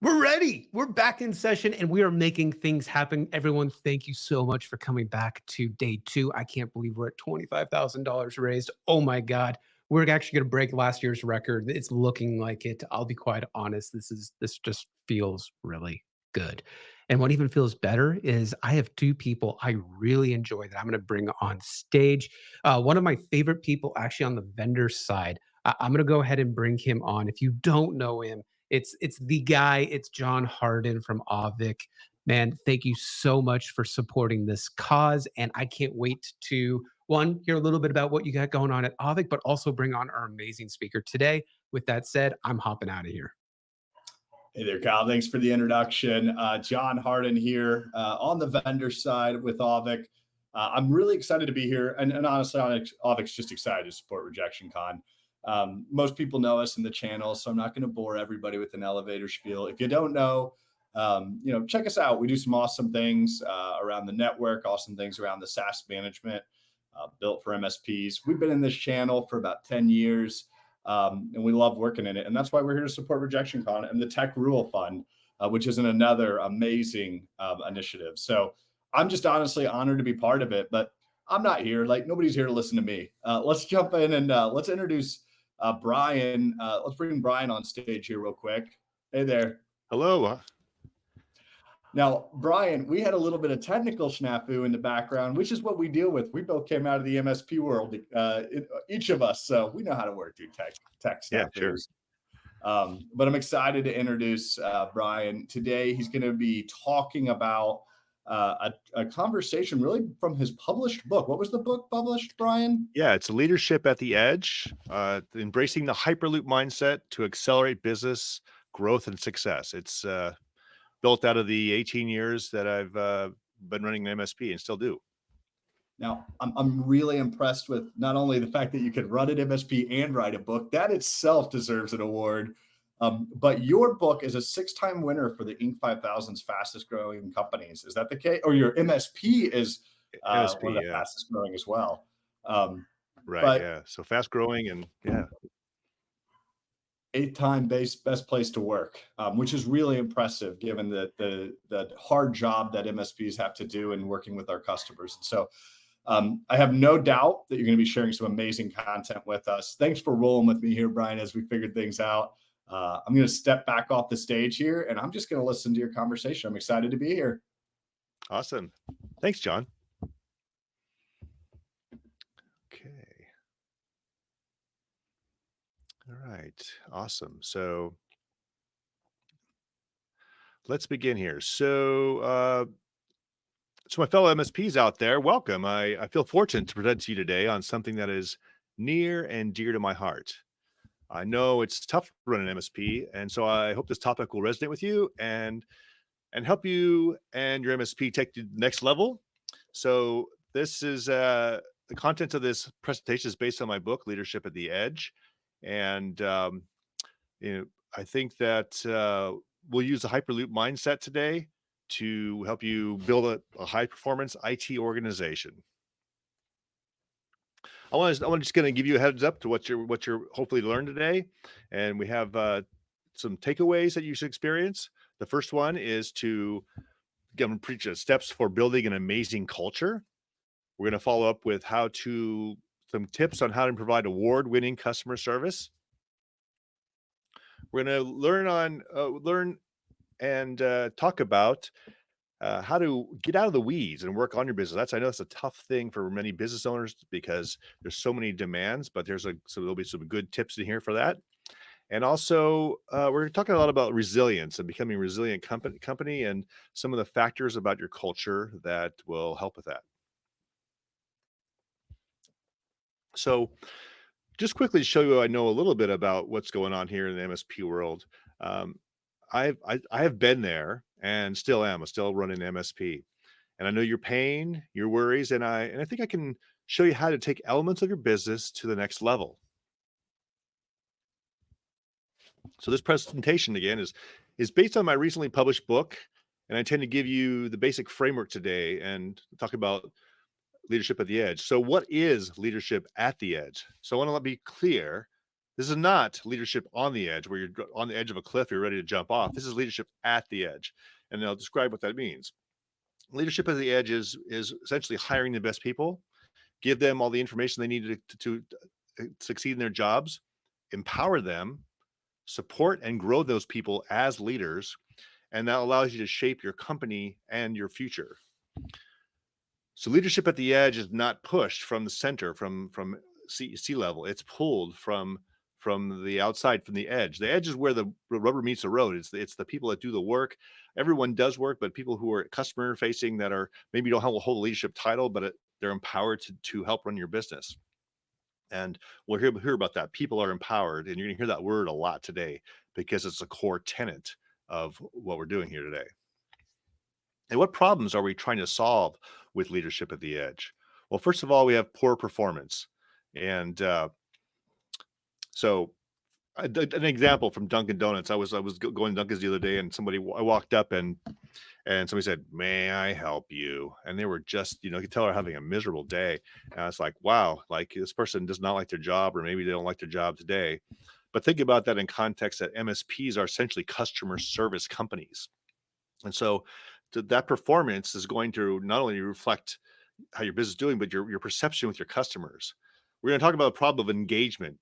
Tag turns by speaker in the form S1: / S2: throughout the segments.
S1: We're ready. We're back in session and we are making things happen. Everyone, thank you so much for coming back to day two. I can't believe we're at $25,000 raised. Oh my God. We're actually going to break last year's record. It's looking like it. I'll be quite honest. This just feels really good. And what even feels better is I have two people I really enjoy that I'm going to bring on stage. One of my favorite people, actually on the vendor side. I'm going to go ahead and bring him on. If you don't know him, it's the guy, it's John Harden from Aavik. Man, thank you so much for supporting this cause, and I can't wait to, one, hear a little bit about what you got going on at Aavik, but also bring on our amazing speaker today. With that said, I'm hopping out of here.
S2: Hey there, Kyle. Thanks for the introduction. John Harden here on the vendor side with Aavik. I'm really excited to be here. And honestly, Aavik's just excited to support Rejection Con. Most people know us in the channel, so I'm not going to bore everybody with an elevator spiel. If you don't know, check us out. We do some awesome things around the network, awesome things around the SaaS management built for MSPs. We've been in this channel for about 10 years. And we love working in it. And that's why we're here to support Rejection Con and the Tech Rule Fund, which is another amazing initiative. So I'm just honestly honored to be part of it, but I'm not here. Like nobody's here to listen to me. Let's jump in and let's introduce Bryon. Let's bring Bryon on stage here real quick. Hey there.
S3: Hello.
S2: Now, Bryon, we had a little bit of technical snafu in the background, which is what we deal with. We both came out of the MSP world, each of us, so we know how to work through tech snafus.
S3: Yeah, sure.
S2: But I'm excited to introduce Bryon. Today, he's going to be talking about a conversation really from his published book. What was the book published, Bryon?
S3: Yeah, it's Leadership at the Edge, embracing the Hyperloop mindset to accelerate business growth and success. It's built out of the 18 years that I've been running an MSP and still do.
S2: Now, I'm really impressed with not only the fact that you could run an MSP and write a book. That itself deserves an award. But your book is a 6-time winner for the Inc. 5000's fastest growing companies. Is that the case? Or your MSP is
S3: MSP,
S2: one of the fastest growing as well.
S3: Right, yeah. So fast growing and yeah.
S2: 8-time best place to work, which is really impressive given the hard job that MSPs have to do in working with our customers. And so I have no doubt that you're going to be sharing some amazing content with us. Thanks for rolling with me here, Bryon, as we figured things out. I'm going to step back off the stage here and I'm just going to listen to your conversation. I'm excited to be here.
S3: Awesome. Thanks, John. Okay. All right. Awesome. So let's begin here. So my fellow MSPs out there, welcome. I feel fortunate to present to you today on something that is near and dear to my heart. I know it's tough to run an MSP, and so I hope this topic will resonate with you and help you and your MSP take to the next level. So this is the content of this presentation is based on my book, Leadership at the Edge. And I think that we'll use a Hyperloop mindset today to help you build a high performance IT organization. I want to just going to give you a heads up to what you're hopefully learned today, and we have some takeaways that you should experience. The first one is to preach steps for building an amazing culture. We're going to follow up with some tips on how to provide award-winning customer service. We're going to learn and talk about how to get out of the weeds and work on your business. I know that's a tough thing for many business owners because there's so many demands, but so there'll be some good tips in here for that. And also, we're talking a lot about resilience and becoming a resilient company and some of the factors about your culture that will help with that. So just quickly to show you, I know a little bit about what's going on here in the MSP world. I have been there and still am. I still run an MSP, and I know your pain, your worries, and I think I can show you how to take elements of your business to the next level. So this presentation again is based on my recently published book, and I intend to give you the basic framework today and talk about leadership at the edge. So what is leadership at the edge? So I want to be clear. This is not leadership on the edge where you're on the edge of a cliff, you're ready to jump off. This is leadership at the edge. And I'll describe what that means. Leadership at the edge is essentially hiring the best people, give them all the information they need to succeed in their jobs, empower them, support and grow those people as leaders, and that allows you to shape your company and your future. So leadership at the edge is not pushed from the center, from sea level. It's pulled from the outside, from the edge. The edge is where the rubber meets the road. It's the people that do the work. Everyone does work, but people who are customer facing that are maybe don't hold a leadership title, but they're empowered to help run your business. And we'll hear about that. People are empowered, and you're going to hear that word a lot today because it's a core tenet of what we're doing here today. And what problems are we trying to solve with leadership at the edge? Well, first of all, we have poor performance. And so an example from Dunkin' Donuts. I was going to Dunkin's the other day, and I walked up and somebody said, "May I help you?" And they were just, you could tell they're having a miserable day. And I was like, wow, like this person does not like their job, or maybe they don't like their job today. But think about that in context that MSPs are essentially customer service companies. And so that performance is going to not only reflect how your business is doing, but your perception with your customers. We're going to talk about the problem of engagement,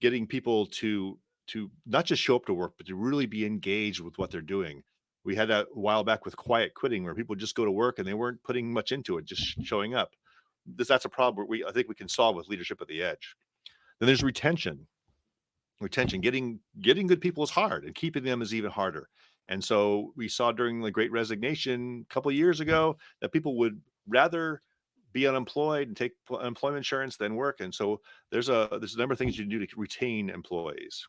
S3: getting people to not just show up to work, but to really be engaged with what they're doing. We had that a while back with quiet quitting, where people just go to work and they weren't putting much into it, just showing up. That's a problem I think we can solve with leadership at the edge. Then there's retention. Getting good people is hard, and keeping them is even harder. And so we saw during the Great Resignation a couple of years ago that people would rather be unemployed and take unemployment insurance than work. And so there's a number of things you can do to retain employees.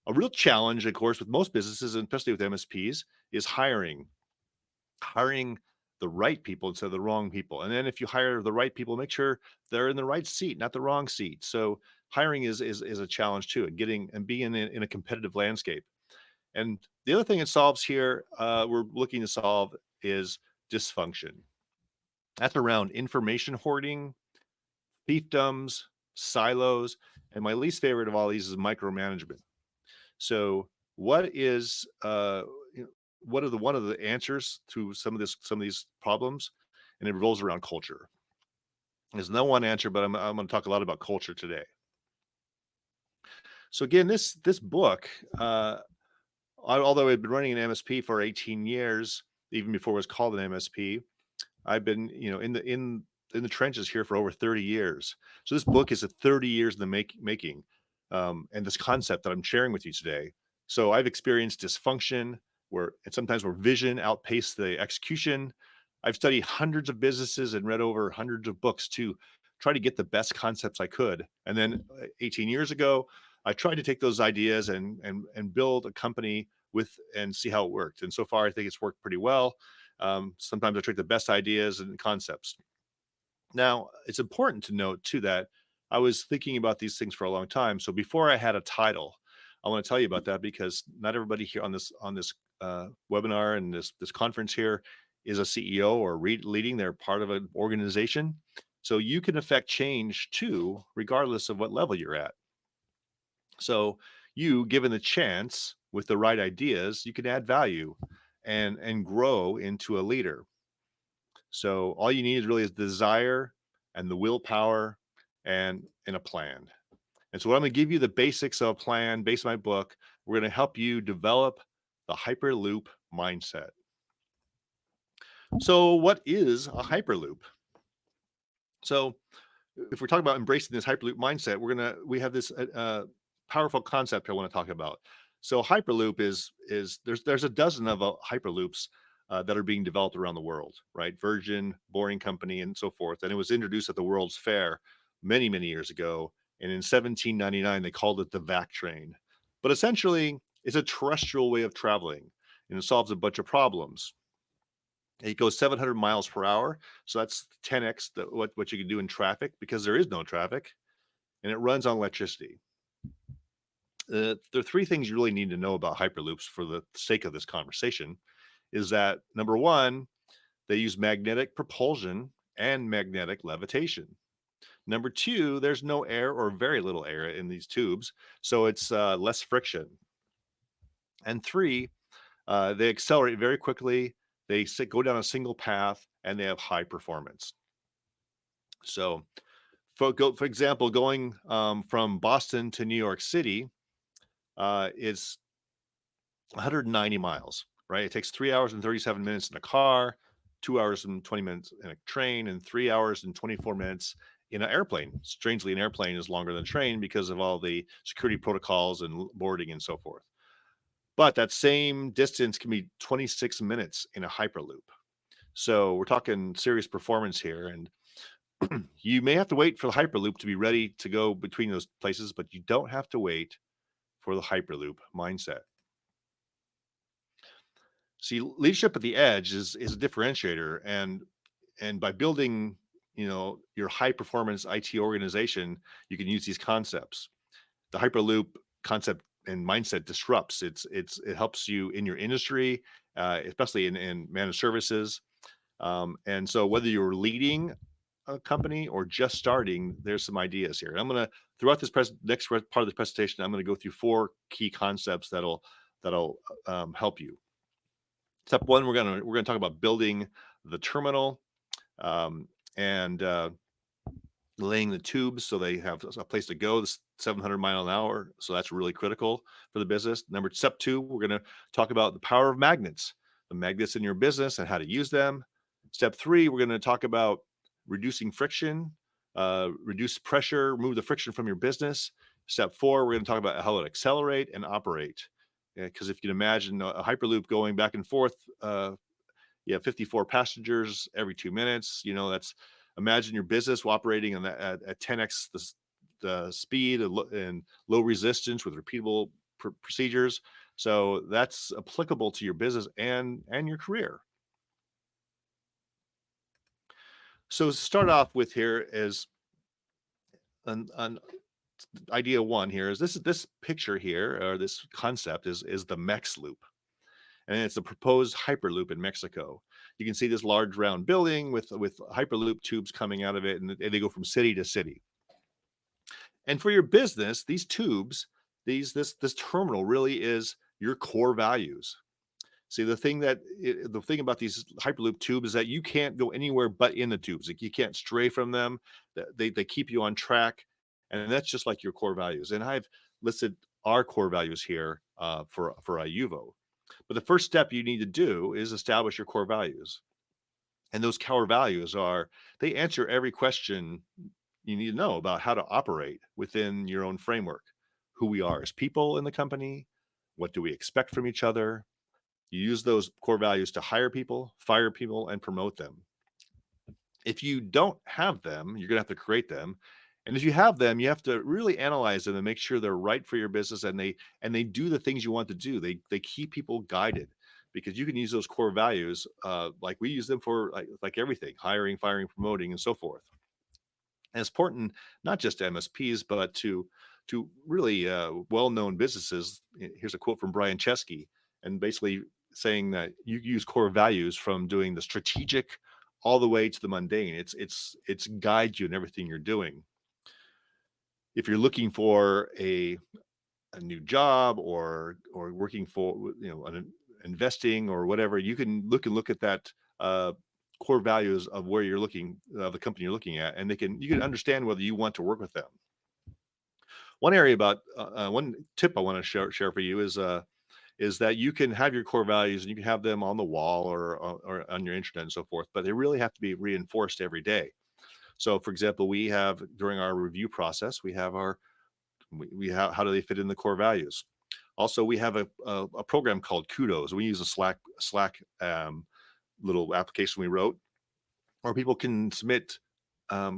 S3: A real challenge, of course, with most businesses, and especially with MSPs, is hiring the right people instead of the wrong people. And then if you hire the right people, make sure they're in the right seat, not the wrong seat. So hiring is a challenge too, and being in a competitive landscape. And the other thing it solves here, we're looking to solve, is dysfunction. That's around information hoarding, fiefdoms, silos, and my least favorite of all these is micromanagement. So, what is one of the answers to some of these problems? And it revolves around culture. There's no one answer, but I'm going to talk a lot about culture today. So again, this book, although I've been running an MSP for 18 years, even before it was called an MSP, I've been, in the trenches here for over 30 years. So this book is 30 years in the making, and this concept that I'm sharing with you today. So I've experienced dysfunction sometimes where vision outpaced the execution. I've studied hundreds of businesses and read over hundreds of books to try to get the best concepts I could. And then 18 years ago, I tried to take those ideas and build a company and see how it worked. And so far, I think it's worked pretty well. Sometimes I take the best ideas and concepts. Now, it's important to note too that I was thinking about these things for a long time. So before I had a title, I want to tell you about that, because not everybody here on this webinar and this conference here is a CEO or leading. They're part of an organization. So you can affect change too, regardless of what level you're at. So you, given the chance with the right ideas, you can add value and grow into a leader. So all you need really is desire and the willpower and a plan. And so what I'm going to give you the basics of a plan based on my book. We're going to help you develop the Hyperloop mindset. So what is a Hyperloop? So if we're talking about embracing this Hyperloop mindset, we have this powerful concept I want to talk about. So Hyperloop is there's a dozen of Hyperloops that are being developed around the world, right? Virgin, Boring Company, and so forth. And it was introduced at the World's Fair many, many years ago. And in 1799, they called it the VAC train. But essentially, it's a terrestrial way of traveling, and it solves a bunch of problems. It goes 700 miles per hour. So that's 10x what you can do in traffic, because there is no traffic, and it runs on electricity. There are three things you really need to know about Hyperloops for the sake of this conversation. Is that number one, they use magnetic propulsion and magnetic levitation. Number two, there's no air or very little air in these tubes, so it's less friction. And three, they accelerate very quickly. Go down a single path, and they have high performance. So, for example, going from Boston to New York City is 190 miles, right? It takes 3 hours and 37 minutes in a car, 2 hours and 20 minutes in a train, and 3 hours and 24 minutes in an airplane. Strangely, an airplane is longer than a train because of all the security protocols and boarding and so forth. But that same distance can be 26 minutes in a Hyperloop. So we're talking serious performance here. And you may have to wait for the Hyperloop to be ready to go between those places, but you don't have to wait for the Hyperloop mindset. See, leadership at the edge is a differentiator, and by building, your high performance IT organization, you can use these concepts. The Hyperloop concept and mindset disrupts. It helps you in your industry, especially in managed services. And so, whether you're leading a company or just starting, there's some ideas here. And I'm going to throughout this next part of the presentation, I'm going to go through 4 key concepts that'll help you. Step one, we're gonna talk about building the terminal, and laying the tubes so they have a place to go. This 700 mile an hour, so that's really critical for the business. Step two, we're going to talk about the power of magnets, the magnets in your business and how to use them. Step three, we're going to talk about reducing friction, reduce pressure, remove the friction from your business. Step four, we're going to talk about how to accelerate and operate. Because if you can imagine a Hyperloop going back and forth, you have 54 passengers every 2 minutes. That's imagine your business operating at 10x the speed and low resistance with repeatable procedures. So that's applicable to your business and your career. So to start off with here is an idea one here is this picture here, or this concept is the Mex loop. And it's a proposed Hyperloop in Mexico. You can see this large round building with Hyperloop tubes coming out of it, and they go from city to city. And for your business, these tubes, this terminal really is your core values. See, the thing about these Hyperloop tubes is that you can't go anywhere but in the tubes. Like, you can't stray from them. They keep you on track, and that's just like your core values. And I've listed our core values here for IUVO. But the first step you need to do is establish your core values. And those core values they answer every question you need to know about how to operate within your own framework. Who we are as people in the company, what do we expect from each other? You use those core values to hire people, fire people, and promote them. If you don't have them, you're going to have to create them. And if you have them, you have to really analyze them and make sure they're right for your business, and they do the things you want to do. They keep people guided, because you can use those core values, like we use them for like everything: hiring, firing, promoting, and so forth. And it's important not just to MSPs, but to really well-known businesses. Here's a quote from Bryon, and basically saying that you use core values from doing the strategic all the way to the mundane. It's guide you in everything you're doing. If you're looking for a new job, or working for investing or whatever, you can look at that core values of where you're looking, the company you're looking at, and you can understand whether you want to work with them. One tip I want to share for you is that you can have your core values and you can have them on the wall or on your internet and so forth, but they really have to be reinforced every day. So, for example, we have, during our review process, we have how do they fit in the core values. Also, we have a program called Kudos. We use a Slack little application we wrote, where people can submit a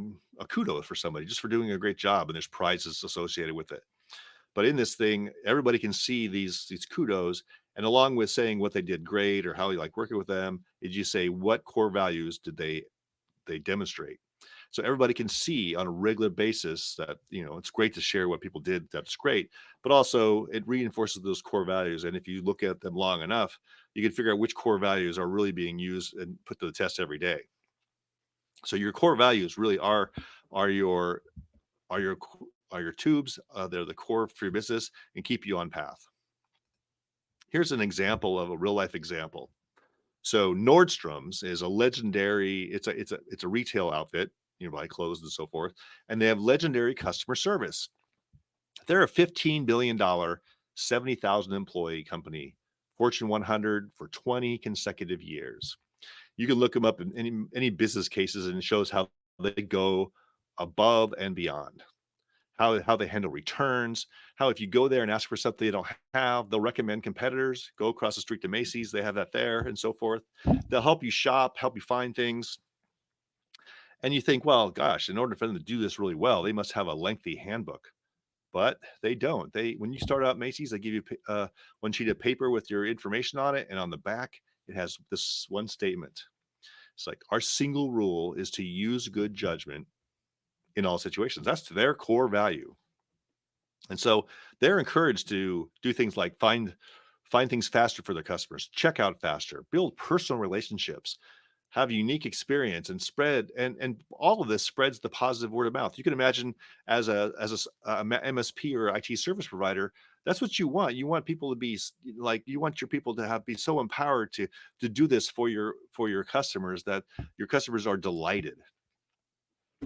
S3: kudos for somebody just for doing a great job, and there's prizes associated with it. But in this thing, everybody can see these kudos, and along with saying what they did great or how you like working with them, did you say what core values did they demonstrate? So everybody can see on a regular basis that it's great to share what people did. That's great, but also it reinforces those core values. And if you look at them long enough, you can figure out which core values are really being used and put to the test every day. So your core values really are your are your tubes. They're the core for your business and keep you on path. Here's an example of a real life example. So Nordstrom's is a legendary. It's a retail outfit. You buy clothes and so forth, and they have legendary customer service. They're a $15 billion, 70,000 employee company, Fortune 100 for 20 consecutive years. You can look them up in any business cases, and it shows how they go above and beyond. How they handle returns, how if you go there and ask for something they don't have, they'll recommend competitors. Go across the street to Macy's, they have that there, and so forth. They'll help you shop, help you find things. And you think, well, gosh, in order for them to do this really well, they must have a lengthy handbook. But they don't. When you start out Macy's, they give you one sheet of paper with your information on it, and on the back, it has this one statement. It's like, our single rule is to use good judgment in all situations. That's their core value. And so they're encouraged to do things like find things faster for their customers, check out faster, build personal relationships, have a unique experience, and spread and all of this spreads the positive word of mouth. You can imagine as a MSP or IT service provider, that's what you want. You want people to be like, you want your people to be so empowered to do this for your customers, that your customers are delighted.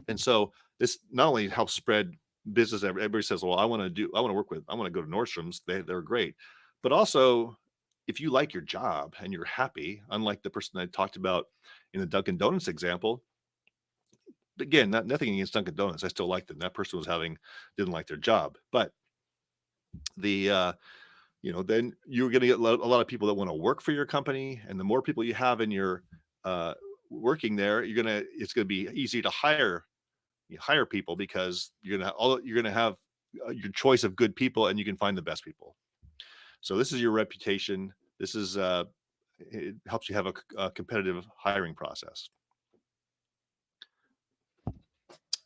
S3: And so this not only helps spread business. Everybody says, well, I want to go to Nordstrom's. They're great. But also, if you like your job and you're happy, unlike the person I talked about in the Dunkin' Donuts example, again, nothing against Dunkin' Donuts. I still like them. That person didn't like their job. But the then you're going to get a lot of people that want to work for your company. And the more people you have in your working there, it's going to be easy to hire people, because you're going to have your choice of good people, and you can find the best people. So this is your reputation. This is it helps you have a competitive hiring process.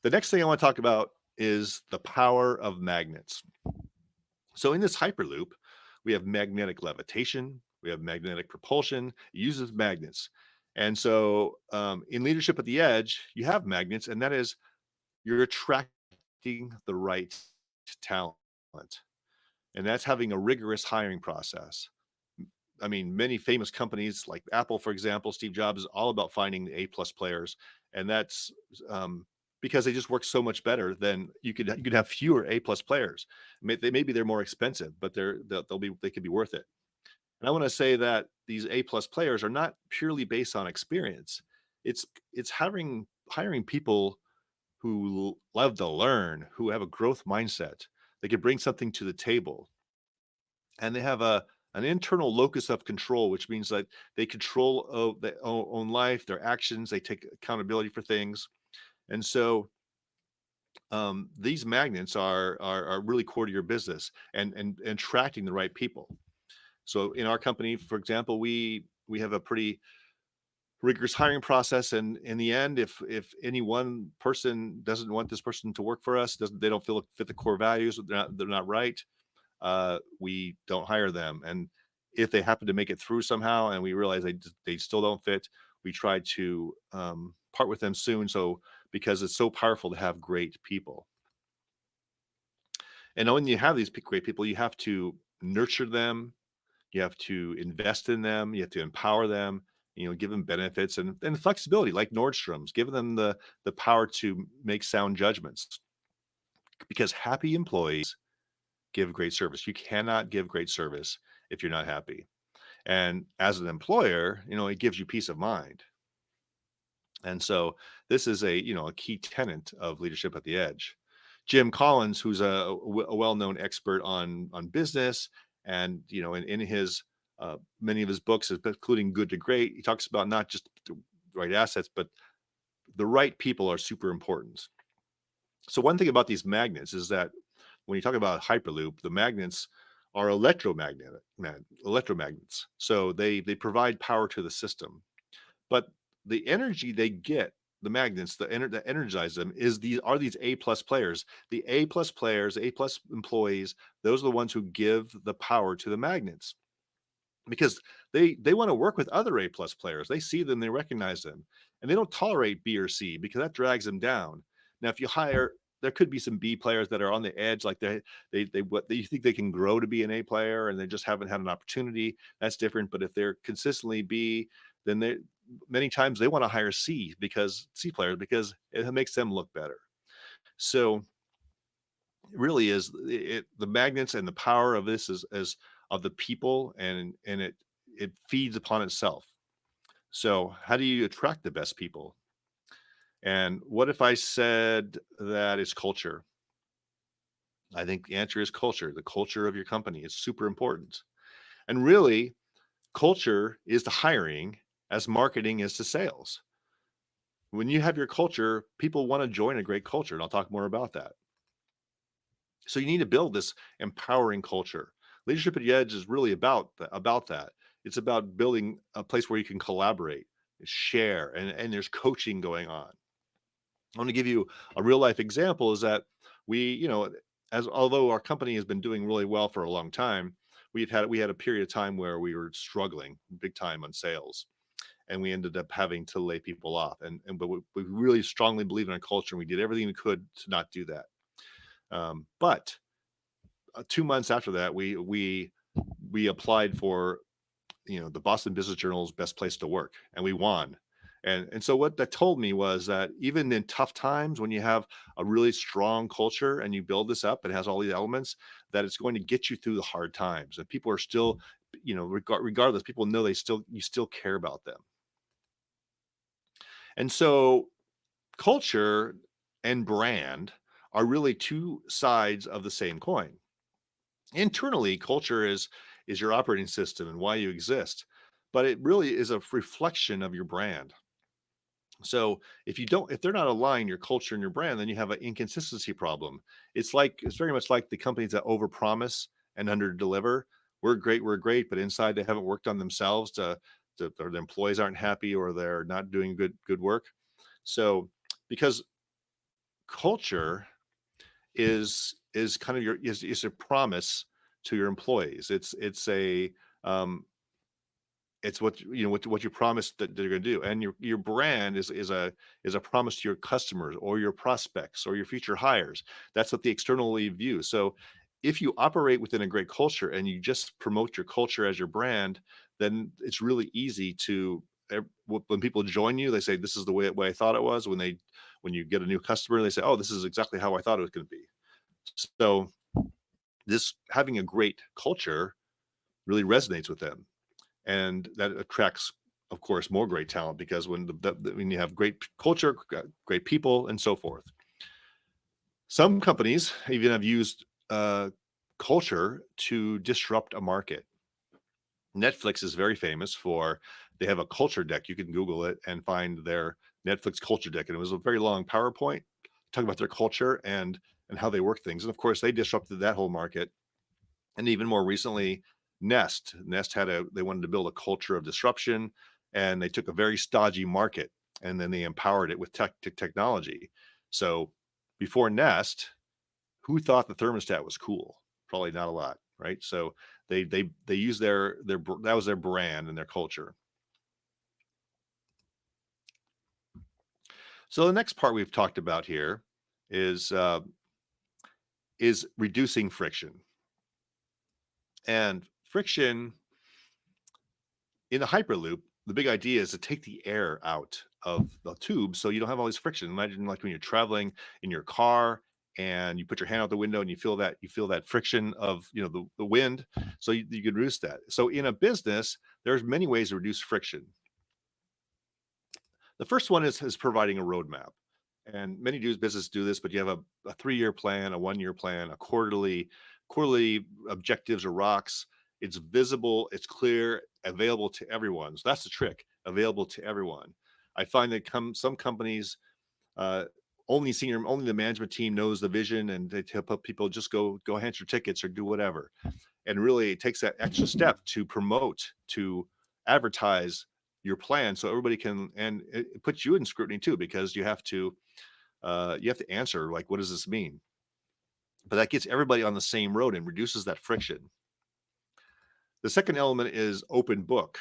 S3: The next thing I want to talk about is the power of magnets. So in this Hyperloop, we have magnetic levitation, we have magnetic propulsion. It uses magnets. And so in Leadership at the Edge, you have magnets, and that is, you're attracting the right talent. And that's having a rigorous hiring process. I mean, many famous companies like Apple, for example, Steve Jobs is all about finding the A+ players. And that's because they just work so much better than you could have fewer A+ players. Maybe they're more expensive, but they could be worth it. And I want to say that these A+ players are not purely based on experience. It's hiring people who love to learn, who have a growth mindset. They can bring something to the table, and they have an internal locus of control, which means that they control their own life, their actions. They take accountability for things, and so these magnets are really core to your business and attracting the right people. So in our company, for example, we have a pretty rigorous hiring process, and in the end, if any one person doesn't want this person to work for us, they don't fit the core values, they're not right, we don't hire them. And if they happen to make it through somehow and we realize they still don't fit, we try to part with them soon, because it's so powerful to have great people. And when you have these great people, you have to nurture them, you have to invest in them, you have to empower them, give them benefits and flexibility, like Nordstrom's, give them the power to make sound judgments, because happy employees give great service. You cannot give great service if you're not happy. And as an employer, it gives you peace of mind. And so this is a key tenet of Leadership at the Edge. Jim Collins, who's a well-known expert on business, and in his many of his books, including Good to Great, he talks about not just the right assets, but the right people are super important. So one thing about these magnets is that when you talk about Hyperloop, the magnets are electromagnets. So they provide power to the system, but the energy they get, the magnets, that energize them, are these A+ players. The A+ players, A+ employees, those are the ones who give the power to the magnets. because they want to work with other A plus players. They see them, they recognize them, and they don't tolerate B or C because that drags them down. Now, if you hire, there could be some B players that are on the edge, like they you think they can grow to be an A player and they just haven't had an opportunity. That's different. But if they're consistently B, then they many times they want to hire C players because it makes them look better. So really is the magnets and the power of this is of the people, and it feeds upon itself. So how do you attract the best people? And what if I said that it's culture? I think the answer is culture. The culture of your company is super important. And really, culture is to hiring as marketing is to sales. When you have your culture, people want to join a great culture, and I'll talk more about that. So you need to build this empowering culture. Leadership at the Edge is really about that. It's about building a place where you can collaborate, share, and there's coaching going on. I want to give you a real life example is that as although our company has been doing really well for a long time, we had a period of time where we were struggling big time on sales, and we ended up having to lay people off. But we really strongly believe in our culture, and we did everything we could to not do that. But 2 months after that, we applied for the Boston Business Journal's best place to work, and we won. And so what that told me was that even in tough times, when you have a really strong culture and you build this up, it has all these elements that it's going to get you through the hard times. And people are still, regardless, people know you still care about them. And so culture and brand are really two sides of the same coin. Internally, culture is your operating system and why you exist, but it really is a reflection of your brand. So if they're not aligned, your culture and your brand, then you have an inconsistency problem. It's very much like the companies that overpromise and underdeliver. We're great, but inside they haven't worked on themselves or the employees aren't happy or they're not doing good work. So because culture is kind of is a promise to your employees. Um, it's what you promise that they're going to do, and your brand is a promise to your customers or your prospects or your future hires. That's what the externally view. So if you operate within a great culture and you just promote your culture as your brand, then it's really easy to when people join you, they say this is the way I thought it was. When you get a new customer, they say, oh, this is exactly how I thought it was going to be. So this having a great culture really resonates with them, and that attracts, of course, more great talent because when you have great culture, great people, and so forth. Some companies even have used culture to disrupt a market. Netflix is very famous for they have a culture deck. You can Google it and find their Netflix culture deck, and it was a very long PowerPoint talking about their culture and how they work things. And of course, they disrupted that whole market. And even more recently, Nest they wanted to build a culture of disruption, and they took a very stodgy market and then they empowered it with technology. So before Nest, who thought the thermostat was cool? Probably not a lot, right? So they use their that was their brand and their culture. So the next part we've talked about here is reducing friction. And friction in the Hyperloop, the big idea is to take the air out of the tube so you don't have all this friction. Imagine like when you're traveling in your car and you put your hand out the window and you feel that friction of the wind. So you can reduce that. So in a business, there's many ways to reduce friction. The first one is providing a roadmap. And many businesses do this, but you have a 3-year plan, a 1-year plan, a quarterly objectives or rocks. It's visible, it's clear, available to everyone. So that's the trick, available to everyone. I find that some companies only the management team knows the vision, and they tell people just go hand your tickets or do whatever. And really, it takes that extra step to promote, to advertise your plan, so everybody can, and it puts you in scrutiny too because you have to answer like, what does this mean? But that gets everybody on the same road and reduces that friction. The second element is open book.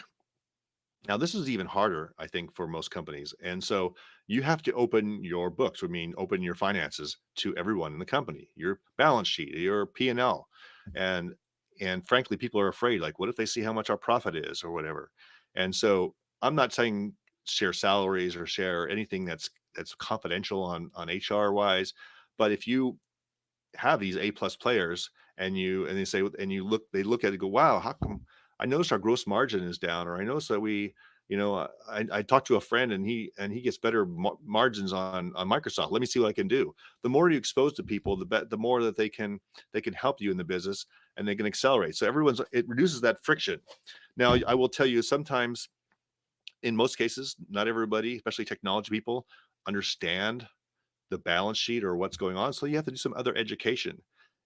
S3: Now, this is even harder, I think, for most companies. And so you have to open your books, I mean, open your finances to everyone in the company, your balance sheet, your P&L. And and frankly, people are afraid, like, what if they see how much our profit is or whatever? And so I'm not saying share salaries or share anything that's confidential on HR wise, but if you have these A plus players and they say and they look at it and go, wow, how come I noticed our gross margin is down, or I noticed that I talked to a friend and he gets better margins on Microsoft. Let me see what I can do. The more you expose to people, the more that they can help you in the business and they can accelerate. So it reduces that friction. Now, I will tell you, sometimes in most cases, not everybody, especially technology people, understand the balance sheet or what's going on. So you have to do some other education.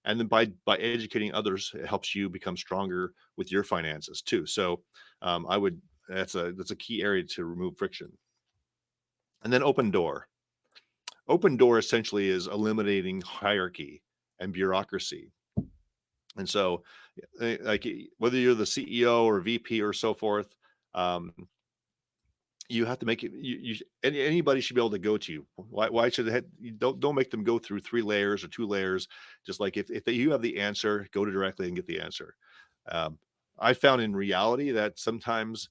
S3: And then by educating others, it helps you become stronger with your finances too. So I would that's a key area to remove friction. And then open door. Open door essentially is eliminating hierarchy and bureaucracy. And so, whether you're the CEO or VP or so forth, um, you have to make it anybody should be able to go to you. Why should you don't make them go through 3 layers or 2 layers? Just like if you have the answer, go to directly and get the answer. Um, I found in reality that sometimes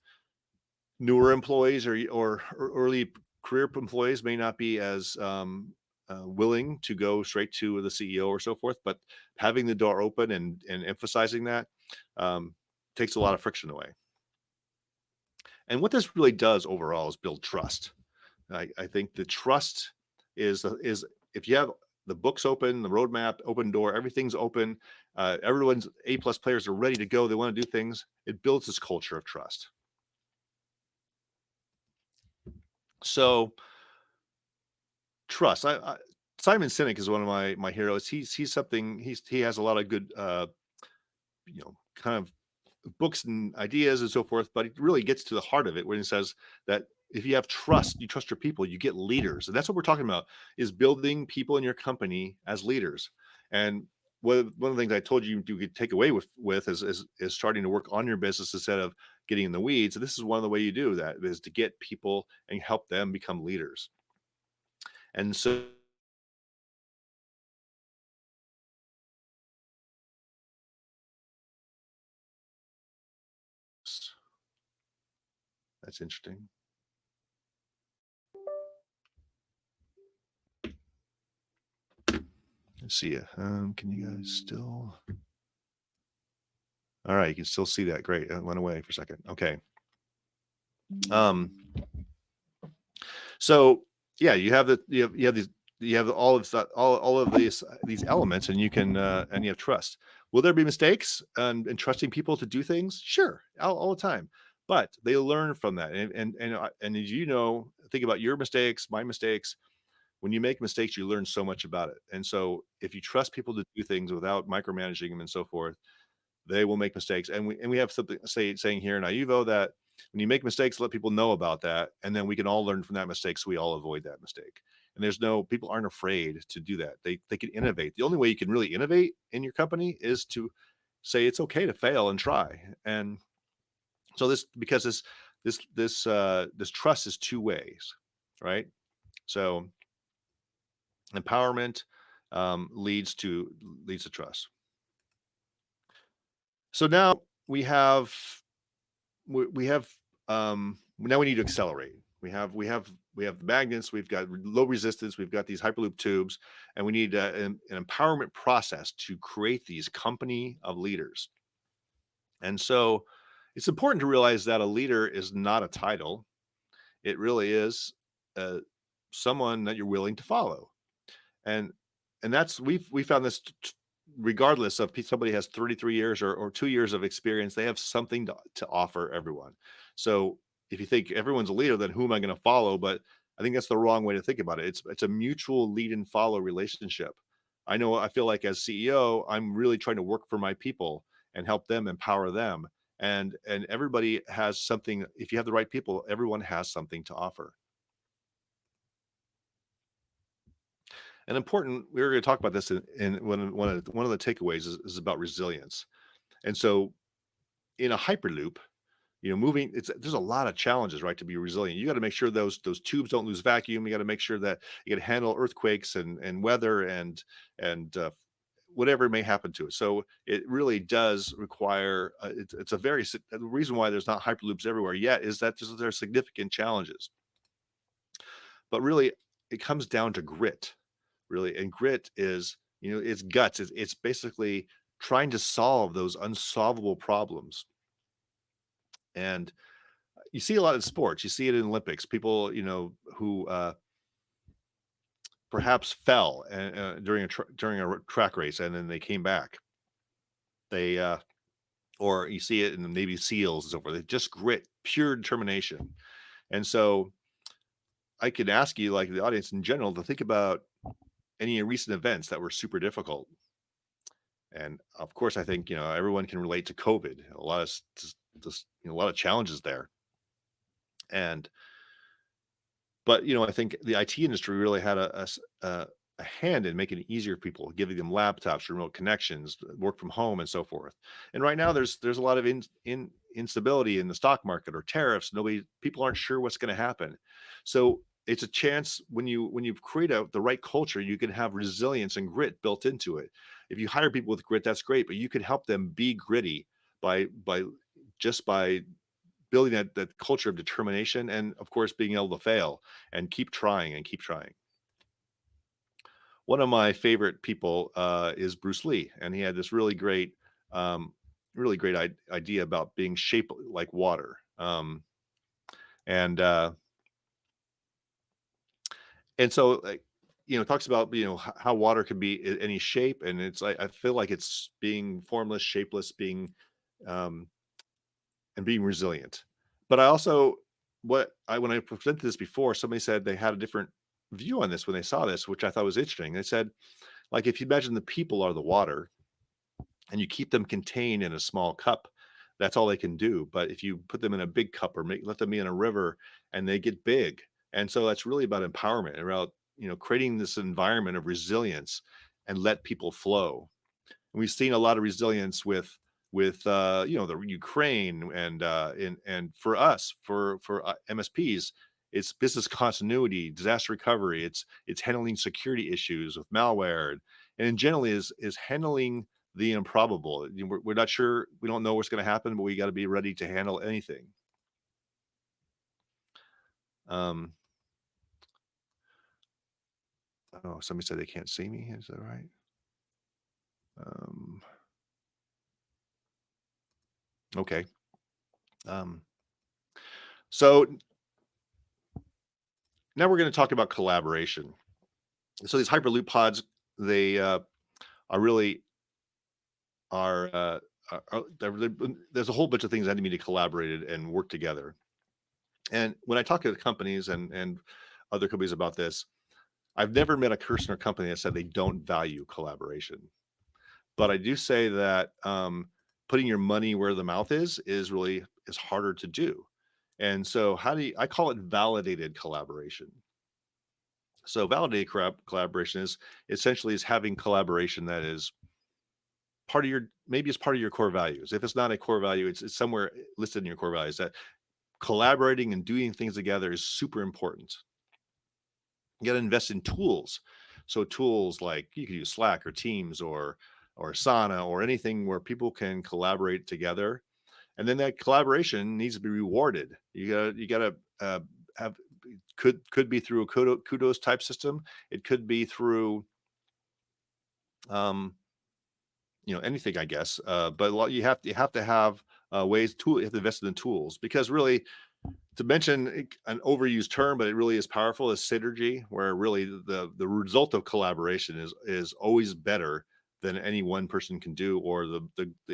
S3: newer employees or early career employees may not be as willing to go straight to the CEO or so forth, but having the door open and emphasizing that um, takes a lot of friction away. And what this really does overall is build trust. I think the trust is if you have the books open, the roadmap, open door, everything's open, everyone's A plus players are ready to go. They want to do things. It builds this culture of trust. So trust. Simon Sinek is one of my heroes. He has a lot of good kind of books and ideas and so forth, but it really gets to the heart of it when it says that if you have trust, you trust your people, you get leaders. And that's what we're talking about, is building people in your company as leaders. And one of the things I told you could take away with is starting to work on your business instead of getting in the weeds. And this is one of the way you do that, is to get people and help them become leaders. And so that's interesting. Let's see. Can you guys still? All right, you can still see that. Great. It went away for a second. Okay. Um, so yeah, you have these you have all of these elements, and and you have trust. Will there be mistakes and trusting people to do things? Sure, all the time, but they learn from that. And as you know, think about your mistakes, my mistakes. When you make mistakes, you learn so much about it. And so if you trust people to do things without micromanaging them and so forth, they will make mistakes. And we have something saying here in Iuvo that when you make mistakes, let people know about that, and then we can all learn from that mistake, so we all avoid that mistake. And people aren't afraid to do that. They can innovate. The only way you can really innovate in your company is to say it's okay to fail and try. And so because this trust is 2 ways, right? So empowerment leads to trust. So now we have now we need to accelerate. We have the magnets, we've got low resistance, we've got these hyperloop tubes, and we need an empowerment process to create these company of leaders. And so it's important to realize that a leader is not a title. It really is uh, someone that you're willing to follow. And that's we found this regardless of somebody has 33 years or 2 years of experience, they have something to offer everyone. So if you think everyone's a leader, then who am I going to follow? But I think that's the wrong way to think about it. It's a mutual lead and follow relationship. I feel like as CEO, I'm really trying to work for my people and help them, empower them. And everybody has something. If you have the right people, everyone has something to offer. And important, we were going to talk about this in one of the takeaways is about resilience. And so in a hyperloop, moving, there's a lot of challenges, right? To be resilient, you got to make sure those tubes don't lose vacuum. You got to make sure that you got to handle earthquakes and weather and whatever may happen to it. So it really does require. It's a very the reason why there's not hyperloops everywhere yet is that there's significant challenges. But really, it comes down to grit, really, and grit is it's guts. It's basically trying to solve those unsolvable problems. And you see a lot in sports. You see it in Olympics. People, who perhaps fell during a track race, and then they came back. They or you see it in the Navy SEALs and so forth. They just grit, pure determination. And so I could ask you, like the audience in general, to think about any recent events that were super difficult. And of course, I think everyone can relate to COVID. A lot of a lot of challenges there. And but I think the IT industry really had a hand in making it easier for people, giving them laptops, remote connections, work from home, and so forth. And right now, there's a lot of instability in the stock market or tariffs. People aren't sure what's going to happen. So it's a chance when you create the right culture, you can have resilience and grit built into it. If you hire people with grit, that's great, but you can help them be gritty by just by building that culture of determination, and of course being able to fail and keep trying and keep trying. One of my favorite people is Bruce Lee, and he had this um, really great idea about being shaped like water. And and so like, talks about how water can be any shape, and it's like I feel like it's being formless, shapeless, being um, and being resilient. But I also, when I presented this before, somebody said they had a different view on this when they saw this, which I thought was interesting. They said, like, if you imagine the people are the water and you keep them contained in a small cup, that's all they can do. But if you put them in a big cup or let them be in a river, and they get big. And so that's really about empowerment, about, creating this environment of resilience and let people flow. And we've seen a lot of resilience with the Ukraine, and for us, for MSPs, it's business continuity, disaster recovery. It's handling security issues with malware, and generally is handling the improbable. We're not sure, we don't know what's going to happen, but we got to be ready to handle anything. Um, oh, somebody said they can't see me. Is that right? Um, okay. So now we're going to talk about collaboration. So these Hyperloop pods, they are really there's a whole bunch of things that need to collaborate and work together. And when I talk to companies and other companies about this, I've never met a person or company that said they don't value collaboration. But I do say that putting your money where the mouth is really is harder to do. And so I call it validated collaboration. So validated collaboration is essentially is having collaboration that is part of maybe it's part of your core values. If it's not a core value, it's somewhere listed in your core values that collaborating and doing things together is super important. You got to invest in tools. So tools like you could use Slack or Teams or Asana or anything where people can collaborate together. And then that collaboration needs to be rewarded. You got to have could be through a kudos type system. It could be through anything, I guess. But you have to have ways you have to invest in the tools, because really, to mention an overused term, but it really is powerful, is synergy, where really the result of collaboration is always better than any one person can do, or the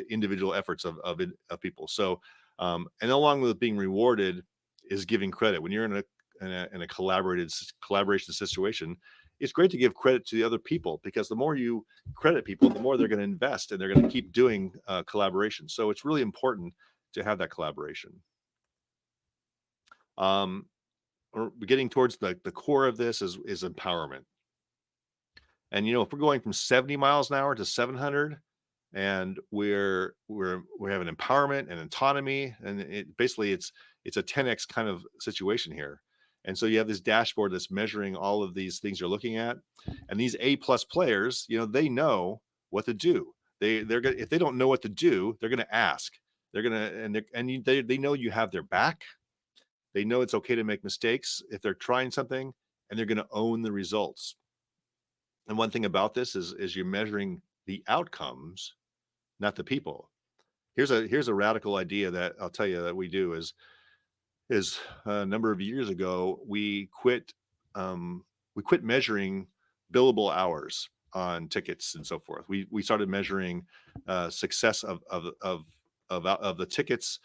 S3: individual efforts of people. So and along with being rewarded is giving credit. When you're in a collaboration situation, it's great to give credit to the other people, because the more you credit people, the more they're going to invest and they're going to keep doing collaboration. So it's really important to have that collaboration. We're getting towards the core of this is empowerment. And if we're going from 70 miles an hour to 700, and we have an empowerment and autonomy, and it's a 10x kind of situation here. And so you have this dashboard that's measuring all of these things you're looking at, and these A plus players, they know what to do. They're gonna, if they don't know what to do, they're gonna ask. They're gonna they know you have their back. They know it's okay to make mistakes if they're trying something, and they're gonna own the results. And one thing about this is you're measuring the outcomes, not the people. Here's a radical idea that I'll tell you that we do is a number of years ago we quit measuring billable hours on tickets and so forth. We started measuring success of the tickets,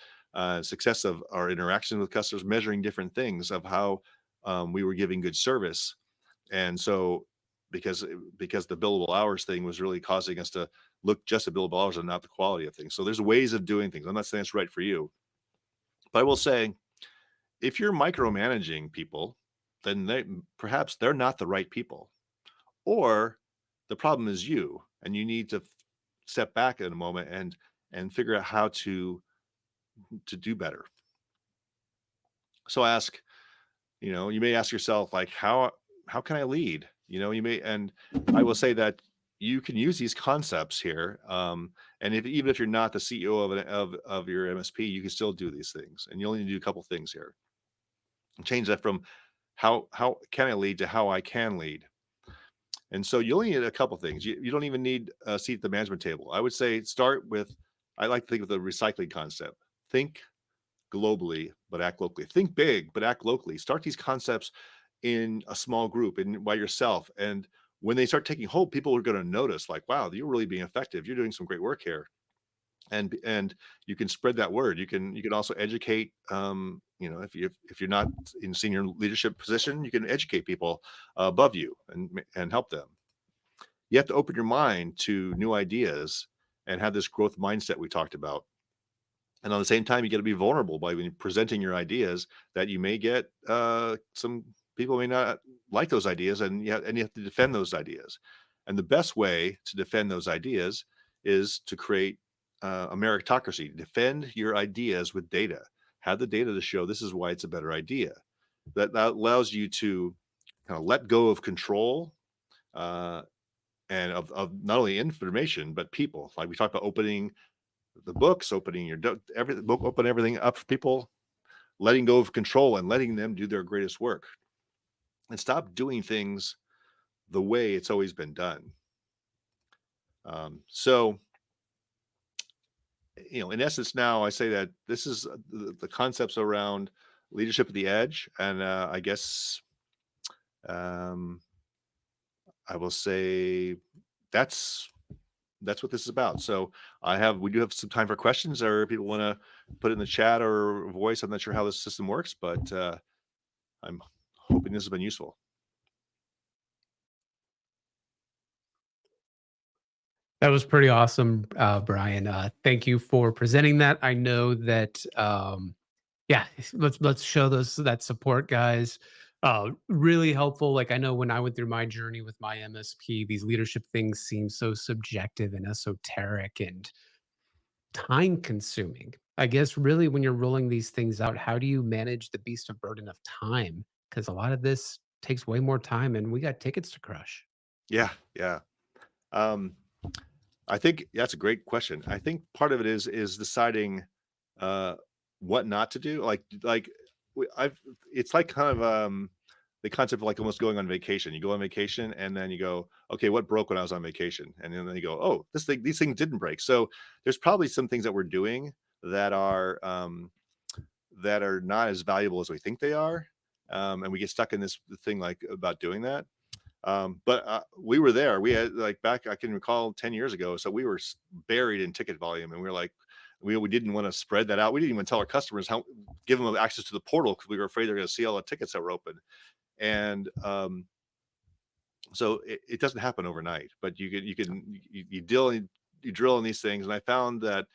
S3: success of our interaction with customers, measuring different things of how we were giving good service. And so because the billable hours thing was really causing us to look just at billable hours and not the quality of things. So there's ways of doing things. I'm not saying it's right for you, but I will say if you're micromanaging people, then perhaps they're not the right people, or the problem is you, and you need to step back in a moment and figure out how to do better. So you may ask yourself, like, how can I lead? And I will say that you can use these concepts here. And even if you're not the CEO of your MSP, you can still do these things. And you only need to do a couple things here. Change that from how can I lead to how I can lead. And so you only need a couple things. You don't even need a seat at the management table. I would say I like to think of the recycling concept. Think globally, but act locally. Think big, but act locally. Start these concepts in a small group and by yourself. And when they start taking hold, people are going to notice, like, wow, you're really being effective. You're doing some great work here. And you can spread that word. You can also educate. If you're not in senior leadership position, you can educate people above you and help them. You have to open your mind to new ideas and have this growth mindset we talked about. And on the same time, you got to be vulnerable by presenting your ideas that you may get some people may not like those ideas, and you have to defend those ideas. And the best way to defend those ideas is to create a meritocracy. Defend your ideas with data. Have the data to show this is why it's a better idea. That allows you to kind of let go of control and of not only information but people. Like we talked about opening the books, opening open everything up for people, letting go of control and letting them do their greatest work, and stop doing things the way it's always been done. So, in essence, now I say that this is the concepts around leadership at the edge, and I guess I will say that's what this is about. So we do have some time for questions, or people want to put it in the chat or voice. I'm not sure how this system works, but I'm hoping this has been useful.
S1: That was pretty awesome, Bryon. Thank you for presenting that. I know that, yeah, let's show that support, guys. Really helpful. Like I know when I went through my journey with my MSP, these leadership things seem so subjective and esoteric and time consuming. I guess really when you're rolling these things out, how do you manage the beast of burden of time? Because a lot of this takes way more time, and we got tickets to crush.
S3: Yeah, yeah. Um, I think that's a great question. I think part of it is deciding uh, what not to do. I've it's like kind of the concept of like almost going on vacation. You go on vacation and then you go, okay, what broke when I was on vacation? And then you go, oh, these things didn't break. So there's probably some things that we're doing that are not as valuable as we think they are, and we get stuck in this thing like about doing that. But we were there. We had like back, I can recall 10 years ago. So we were buried in ticket volume, and we were like, we didn't want to spread that out. We didn't even tell our customers give them access to the portal because we were afraid they're going to see all the tickets that were open. And so it doesn't happen overnight, but you drill in these things. And I found that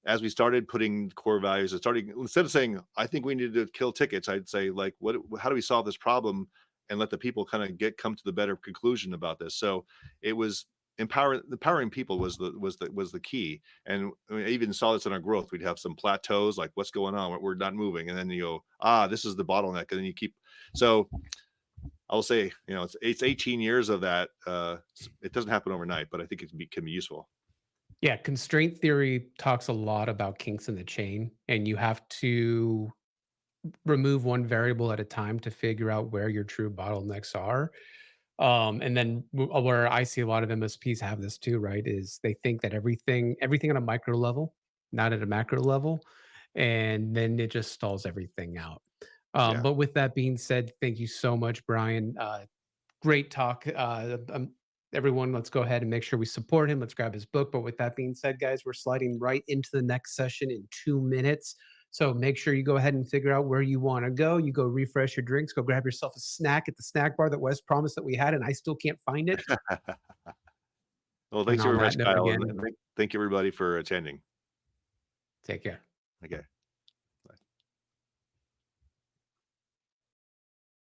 S3: as we started putting core values and instead of saying, I think we need to kill tickets, I'd say like, how do we solve this problem and let the people kind of come to the better conclusion about this? So it was empowering people was the key. And I even saw this in our growth. We'd have some plateaus, like what's going on, we're not moving, and then you go, this is the bottleneck, and then you keep. So I'll say, it's 18 years of that. It doesn't happen overnight, but I think can be useful.
S1: Yeah, constraint theory talks a lot about kinks in the chain, and you have to remove one variable at a time to figure out where your true bottlenecks are. And then where I see a lot of MSPs have this too, right? Is they think that everything on a micro level, not at a macro level, and then it just stalls everything out.
S3: Yeah.
S1: But with that being said, thank you so much, Bryon. Great talk. Everyone, let's go ahead and make sure we support him. Let's grab his book. But with that being said, guys, we're sliding right into the next session in 2 minutes. So make sure you go ahead and figure out where you want to go. You go refresh your drinks, go grab yourself a snack at the snack bar that Wes promised that we had, and I still can't find it.
S3: Well,
S1: And
S3: thanks
S1: on
S3: very
S1: that
S3: much,
S1: note,
S3: Kyle,
S1: again,
S3: and thank you everybody for attending.
S1: take care.
S3: Okay.